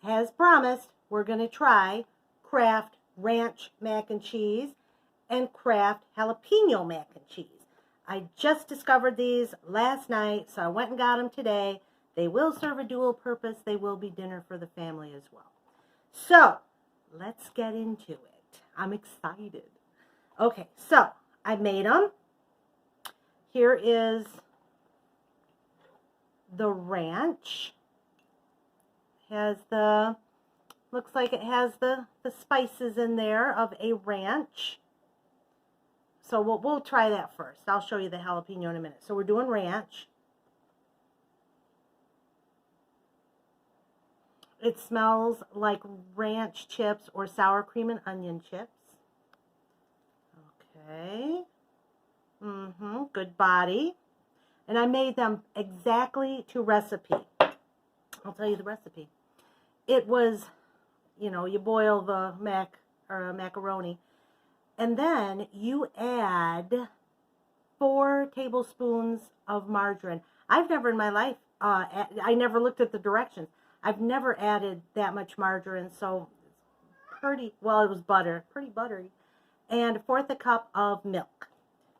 as promised, we're going to try Kraft Ranch Mac and Cheese and Kraft Jalapeno Mac and Cheese. I just discovered these last night, so I went and got them today. They will serve a dual purpose. They will be dinner for the family as well. So, let's get into it. I'm excited. Okay, so I made them. Here is the ranch. Looks like it has the spices in there of a ranch. So we'll try that first. I'll show you the jalapeno in a minute. So we're doing ranch. It smells like ranch chips or sour cream and onion chips. Okay. Good body. And I made them exactly to recipe. I'll tell you the recipe. It was, you know, you boil the macaroni, and then you add 4 tablespoons of margarine. I've never in my life, I never looked at the directions. I've never added that much margarine, so pretty, well, it was butter, pretty buttery. And 1/4 cup of milk.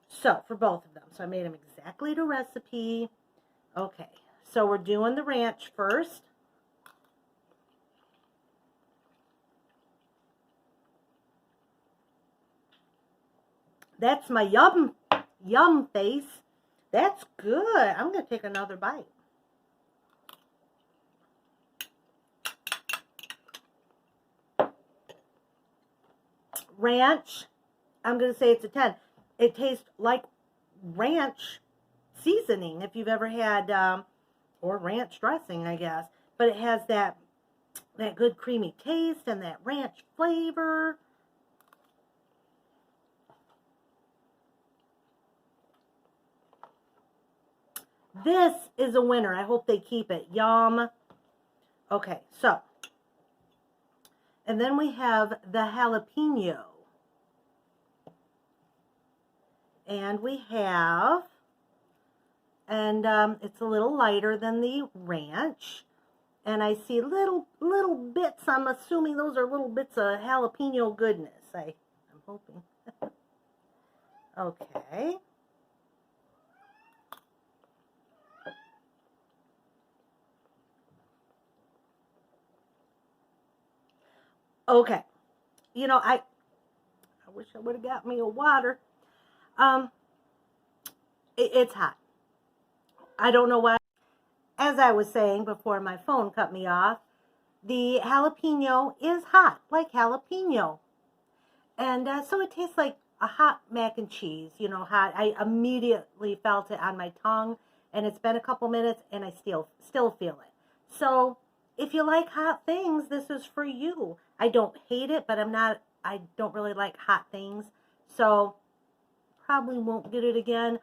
So, for both of them. So, I made them exactly to recipe. Okay, so we're doing the ranch first. That's my yum face. That's good. I'm going to take another bite. Ranch, I'm going to say it's a 10. It tastes like ranch seasoning, if you've ever had, or ranch dressing, I guess. But it has that good creamy taste and that ranch flavor. This is a winner. I hope they keep it. Yum. Okay, so. And then we have the jalapeno. And we have, and it's a little lighter than the ranch. And I see little bits. I'm assuming those are little bits of jalapeno goodness. I'm hoping. Okay. Okay. You know, I wish I would have got me a water. It's hot. I don't know why. As I was saying before my phone cut me off, the jalapeno is hot, like jalapeno. And so it tastes like a hot mac and cheese, you know, hot. I immediately felt it on my tongue, and it's been a couple minutes, and I still feel it. So if you like hot things, this is for you. I don't hate it, but I don't really like hot things. So probably won't get it again.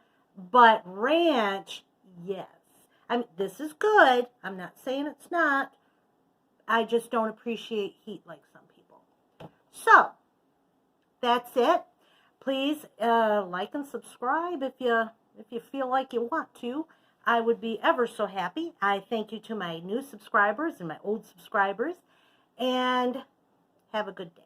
But ranch, yes. I mean, this is good. I'm not saying it's not. I just don't appreciate heat like some people. So, that's it. Please like and subscribe if you feel like you want to. I would be ever so happy. I thank you to my new subscribers and my old subscribers. And have a good day.